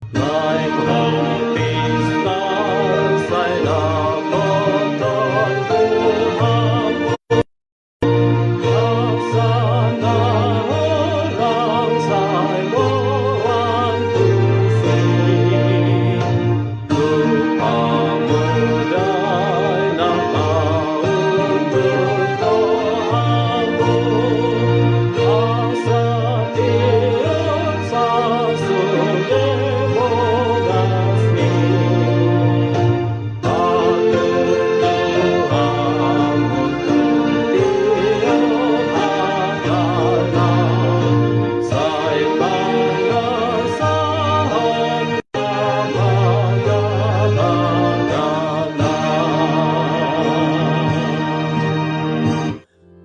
Like rotis sai lakoton Tuhan laksana orang sai boang tusi lupa mudai nama untuk Tuhanmu asa tiut sasude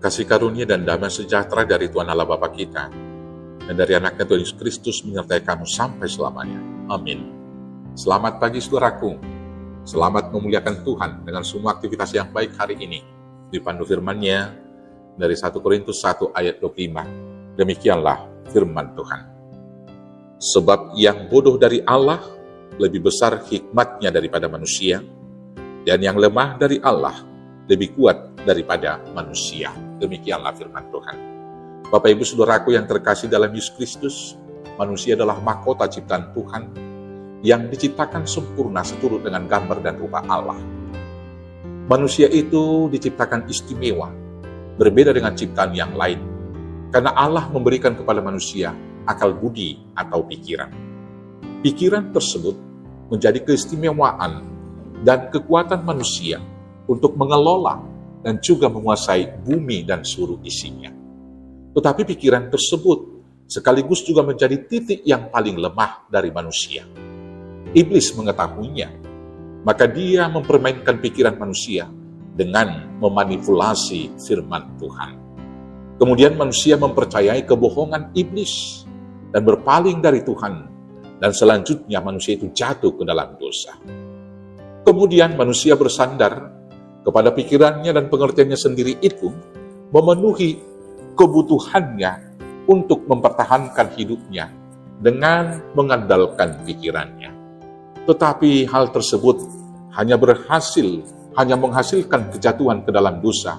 Kasih karunia dan damai sejahtera dari Tuhan Allah Bapa kita dan dari anaknya Tuhan Yesus Kristus menyertai kamu sampai selamanya. Amin. Selamat pagi saudaraku. Selamat memuliakan Tuhan dengan semua aktivitas yang baik hari ini. Dipandu firman-Nya dari 1 Korintus 1 ayat 25. Demikianlah firman Tuhan. Sebab yang bodoh dari Allah lebih besar hikmat-Nya daripada manusia, dan yang lemah dari Allah lebih kuat daripada manusia. Demikianlah firman Tuhan. Bapak Ibu Saudaraku yang terkasih dalam Yesus Kristus, manusia adalah mahkota ciptaan Tuhan yang diciptakan sempurna seturut dengan gambar dan rupa Allah. Manusia itu diciptakan istimewa, berbeda dengan ciptaan yang lain, karena Allah memberikan kepada manusia akal budi atau pikiran. Pikiran tersebut menjadi keistimewaan dan kekuatan manusia untuk mengelola dan juga menguasai bumi dan seluruh isinya. Tetapi pikiran tersebut sekaligus juga menjadi titik yang paling lemah dari manusia. Iblis mengetahuinya, maka dia mempermainkan pikiran manusia dengan memanipulasi firman Tuhan. Kemudian manusia mempercayai kebohongan iblis dan berpaling dari Tuhan, dan selanjutnya manusia itu jatuh ke dalam dosa. Kemudian manusia bersandar kepada pikirannya dan pengertiannya sendiri itu, memenuhi kebutuhannya untuk mempertahankan hidupnya dengan mengandalkan pikirannya. Tetapi hal tersebut hanya menghasilkan kejatuhan ke dalam dosa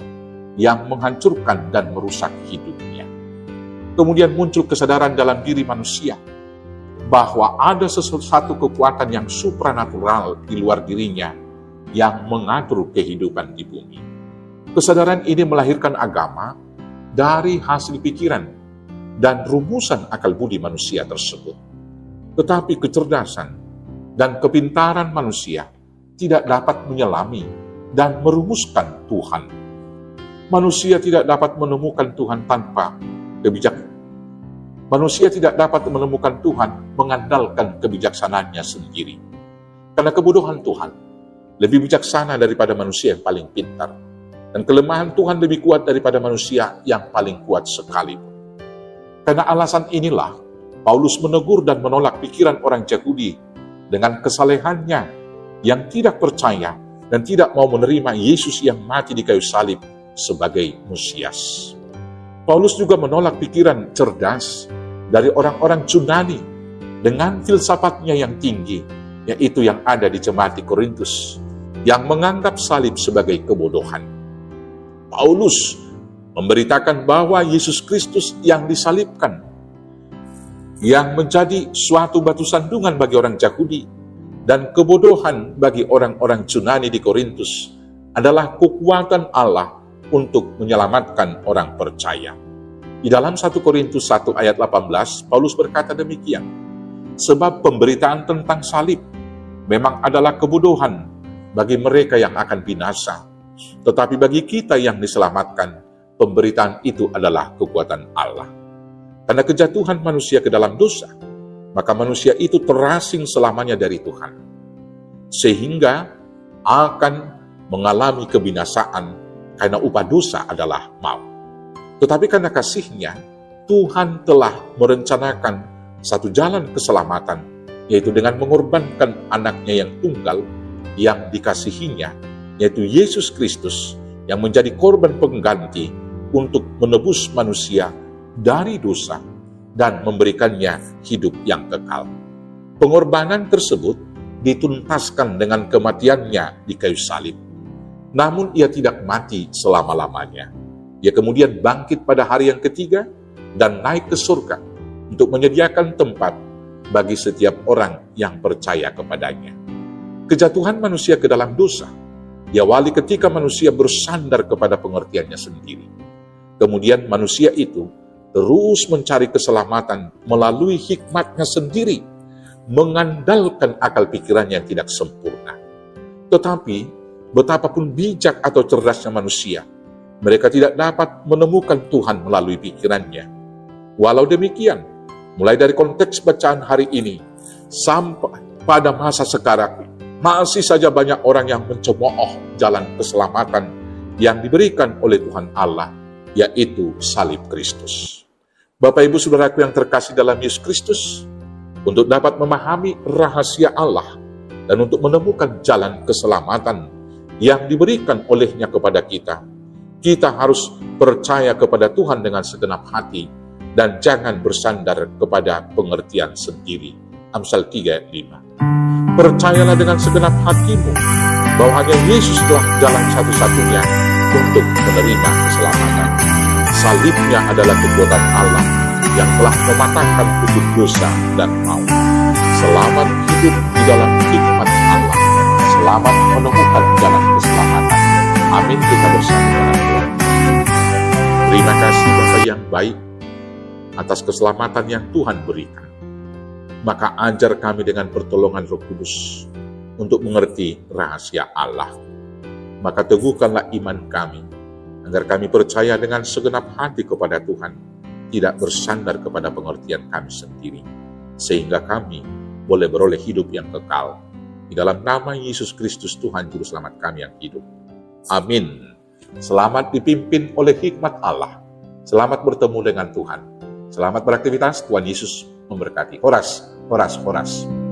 yang menghancurkan dan merusak hidupnya. Kemudian muncul kesadaran dalam diri manusia bahwa ada sesuatu kekuatan yang supranatural di luar dirinya yang mengatur kehidupan di bumi. Kesadaran ini melahirkan agama dari hasil pikiran dan rumusan akal budi manusia tersebut. Tetapi kecerdasan dan kepintaran manusia tidak dapat menyelami dan merumuskan Tuhan. Manusia tidak dapat menemukan Tuhan tanpa kebijaksanaan. Manusia tidak dapat menemukan Tuhan mengandalkan kebijaksanaannya sendiri. Karena kebodohan Tuhan lebih bijaksana daripada manusia yang paling pintar. Dan kelemahan Tuhan lebih kuat daripada manusia yang paling kuat sekalipun. Karena alasan inilah, Paulus menegur dan menolak pikiran orang Yahudi dengan kesalehannya yang tidak percaya dan tidak mau menerima Yesus yang mati di kayu salib sebagai Mesias. Paulus juga menolak pikiran cerdas dari orang-orang Yunani dengan filsafatnya yang tinggi, yaitu yang ada di jemaat di Korintus, yang menganggap salib sebagai kebodohan. Paulus memberitakan bahwa Yesus Kristus yang disalibkan, yang menjadi suatu batu sandungan bagi orang Yahudi dan kebodohan bagi orang-orang Yunani di Korintus, adalah kekuatan Allah untuk menyelamatkan orang percaya. Di dalam 1 Korintus 1 ayat 18, Paulus berkata demikian, sebab pemberitaan tentang salib memang adalah kebodohan bagi mereka yang akan binasa. Tetapi bagi kita yang diselamatkan, pemberitaan itu adalah kekuatan Allah. Karena kejatuhan manusia ke dalam dosa, maka manusia itu terasing selamanya dari Tuhan, sehingga akan mengalami kebinasaan karena upah dosa adalah maut. Tetapi karena kasih-Nya, Tuhan telah merencanakan satu jalan keselamatan, yaitu dengan mengorbankan anaknya yang tunggal, yang dikasihinya, yaitu Yesus Kristus, yang menjadi korban pengganti untuk menebus manusia dari dosa dan memberikannya hidup yang kekal. Pengorbanan tersebut dituntaskan dengan kematiannya di kayu salib. Namun ia tidak mati selama-lamanya. Ia kemudian bangkit pada hari yang ketiga dan naik ke surga untuk menyediakan tempat bagi setiap orang yang percaya kepadanya. Kejatuhan manusia ke dalam dosa diawali ketika manusia bersandar kepada pengertiannya sendiri. Kemudian manusia itu terus mencari keselamatan melalui hikmatnya sendiri, mengandalkan akal pikirannya yang tidak sempurna. Tetapi, betapapun bijak atau cerdasnya manusia, mereka tidak dapat menemukan Tuhan melalui pikirannya. Walau demikian, mulai dari konteks bacaan hari ini, sampai pada masa sekarang, masih saja banyak orang yang mencemooh jalan keselamatan yang diberikan oleh Tuhan Allah, yaitu salib Kristus. Bapak Ibu Saudaraku yang terkasih dalam Yesus Kristus, untuk dapat memahami rahasia Allah dan untuk menemukan jalan keselamatan yang diberikan olehnya kepada kita, kita harus percaya kepada Tuhan dengan segenap hati dan jangan bersandar kepada pengertian sendiri. Amsal 3:5. Percayalah dengan segenap hatimu bahwa hanya Yesuslah jalan satu-satunya untuk menerima keselamatan. Salibnya adalah kekuatan Allah yang telah mematahkan hukum dosa dan maut. Selamat hidup di dalam hikmat Allah. Selamat menemukan jalan keselamatan. Amin. Kita bersama dalam doa. Terima kasih Bapa yang baik atas keselamatan yang Tuhan berikan. Maka ajar kami dengan pertolongan Roh Kudus untuk mengerti rahasia Allah. Maka teguhkanlah iman kami agar kami percaya dengan segenap hati kepada Tuhan, tidak bersandar kepada pengertian kami sendiri, sehingga kami boleh beroleh hidup yang kekal. Di dalam nama Yesus Kristus Tuhan Juru Selamat kami yang hidup. Amin. Selamat dipimpin oleh hikmat Allah. Selamat bertemu dengan Tuhan. Selamat beraktivitas. Tuhan Yesus memberkati. Horas, horas, horas.